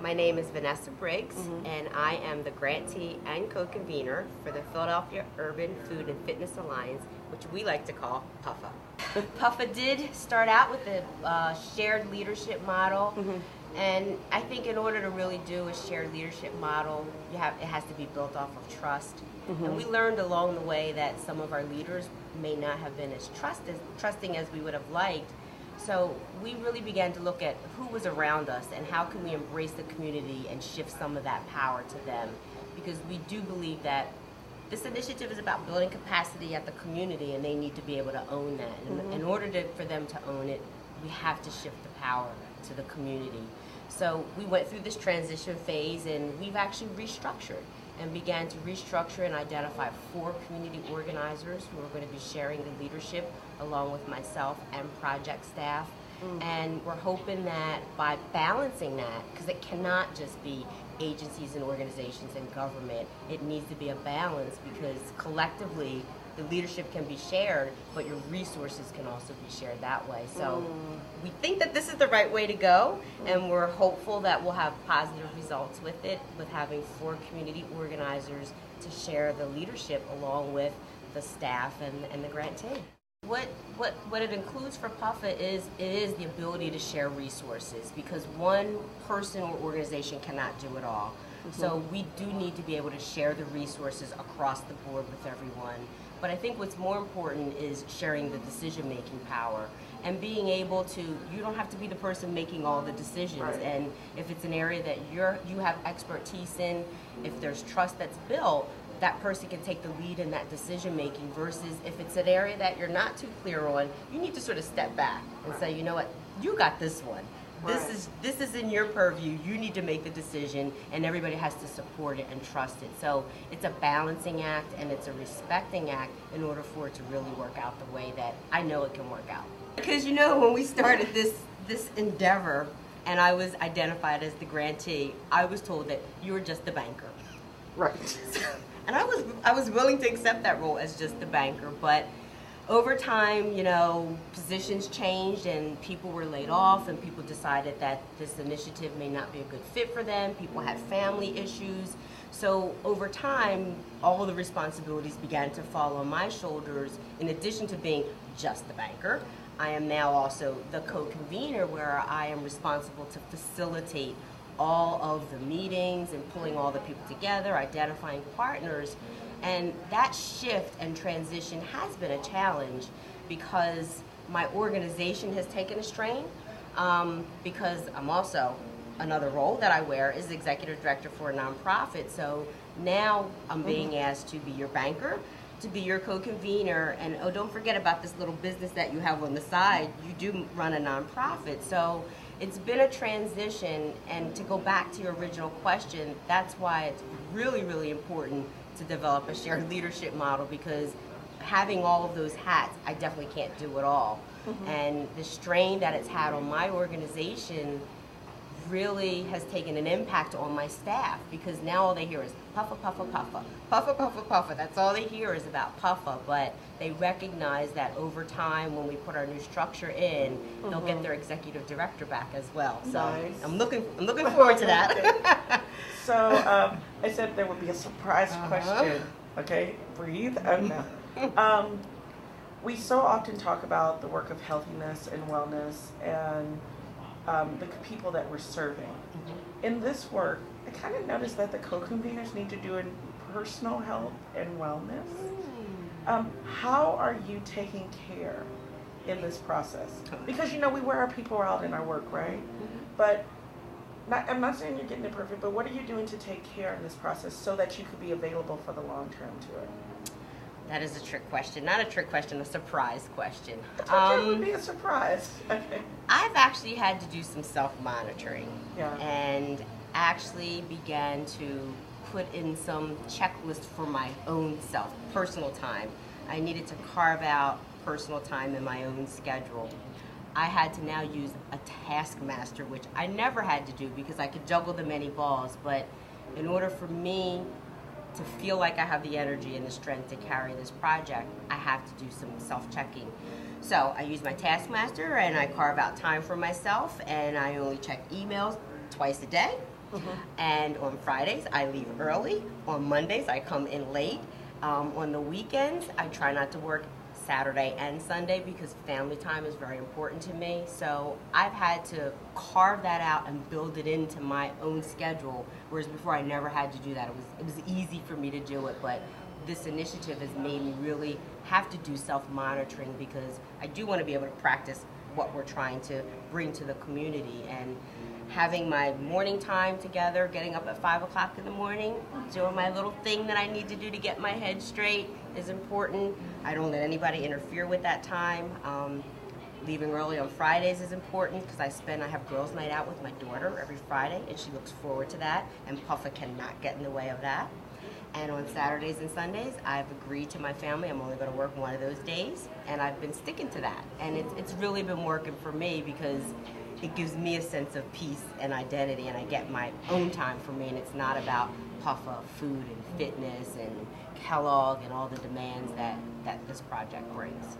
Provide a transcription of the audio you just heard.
My name is Vanessa Briggs, and I am the Grantee and Co-convener for the Philadelphia Urban Food and Fitness Alliance, which we like to call PUFFA. PUFFA did start out with a shared leadership model, and I think in order to really do a shared leadership model, it has to be built off of trust. And we learned along the way that some of our leaders may not have been as trusting as we would have liked. So we really began to look at who was around us and how can we embrace the community and shift some of that power to them. Because we do believe that this initiative is about building capacity at the community, and they need to be able to own that. And in order for them to own it, we have to shift the power to the community. So we went through this transition phase, and we've actually restructured and began to restructure and identify 4 community organizers who are going to be sharing the leadership along with myself and project staff. And we're hoping that by balancing that, because it cannot just be agencies and organizations and government, it needs to be a balance, because collectively the leadership can be shared, but your resources can also be shared that way. So we think that this is the right way to go, and we're hopeful that we'll have positive results with it, with having 4 community organizers to share the leadership along with the staff and the grantee. What it includes for PUFFA is the ability to share resources, because one person or organization cannot do it all. So we do need to be able to share the resources across the board with everyone. But I think what's more important is sharing the decision-making power and being able to, you don't have to be the person making all the decisions. Right. And if it's an area that you have expertise in, if there's trust that's built, that person can take the lead in that decision-making, versus if it's an area that you're not too clear on, you need to sort of step back and say, you know what, you got this one. This is in your purview. You need to make the decision, and everybody has to support it and trust it. So it's a balancing act, and it's a respecting act in order for it to really work out the way that I know it can work out. Because when we started this endeavor, and I was identified as the grantee, I was told that you were just the banker. Right. And I was willing to accept that role as just the banker, but over time, positions changed and people were laid off, and people decided that this initiative may not be a good fit for them. People had family issues. So over time, all of the responsibilities began to fall on my shoulders. In addition to being just the banker, I am now also the co-convener, where I am responsible to facilitate all of the meetings and pulling all the people together, identifying partners. And that shift and transition has been a challenge, because my organization has taken a strain, because I'm also, another role that I wear is executive director for a nonprofit. So now I'm being asked to be your banker, to be your co-convener, and don't forget about this little business that you have on the side. You do run a nonprofit. So it's been a transition, and to go back to your original question, that's why it's really, really important to develop a shared leadership model, because having all of those hats, I definitely can't do it all. And the strain that it's had on my organization really has taken an impact on my staff, because now all they hear is PUFFA, PUFFA, PUFFA, PUFFA, PUFFA, PUFFA. That's all they hear is about PUFFA, but they recognize that over time, when we put our new structure in, they'll get their executive director back as well. So nice. I'm looking forward to that. So I said there would be a surprise question. Okay, breathe. Oh no. We so often talk about the work of healthiness and wellness and the people that we're serving. In this work, I kind of noticed that the co-conveners need to do in personal health and wellness. How are you taking care in this process? Because we wear our people out in our work, right? But I'm not saying you're getting it perfect, but what are you doing to take care in this process so that you could be available for the long term to it? That is a trick question. Not a trick question, a surprise question. It would be a surprise. Okay. I've actually had to do some self-monitoring. Yeah. And actually began to put in some checklist for my own self, personal time. I needed to carve out personal time in my own schedule. I had to now use a taskmaster, which I never had to do because I could juggle the many balls, but in order for me to feel like I have the energy and the strength to carry this project, I have to do some self-checking. So I use my taskmaster and I carve out time for myself, and I only check emails twice a day, And on Fridays, I leave early. On Mondays, I come in late. On the weekends, I try not to work Saturday and Sunday because family time is very important to me. So I've had to carve that out and build it into my own schedule, whereas before I never had to do that. It was easy for me to do it, but this initiative has made me really have to do self-monitoring because I do want to be able to practice what we're trying to bring to the community. And having my morning time together, getting up at 5 o'clock in the morning, doing my little thing that I need to do to get my head straight is important. I don't let anybody interfere with that time. Leaving early on Fridays is important because I have girls' night out with my daughter every Friday, and she looks forward to that, and PUFFA cannot get in the way of that. And on Saturdays and Sundays, I've agreed to my family I'm only going to work one of those days, and I've been sticking to that. And it's really been working for me because it gives me a sense of peace and identity, and I get my own time for me, and it's not about PUFFA, food and fitness and Kellogg and all the demands that this project brings.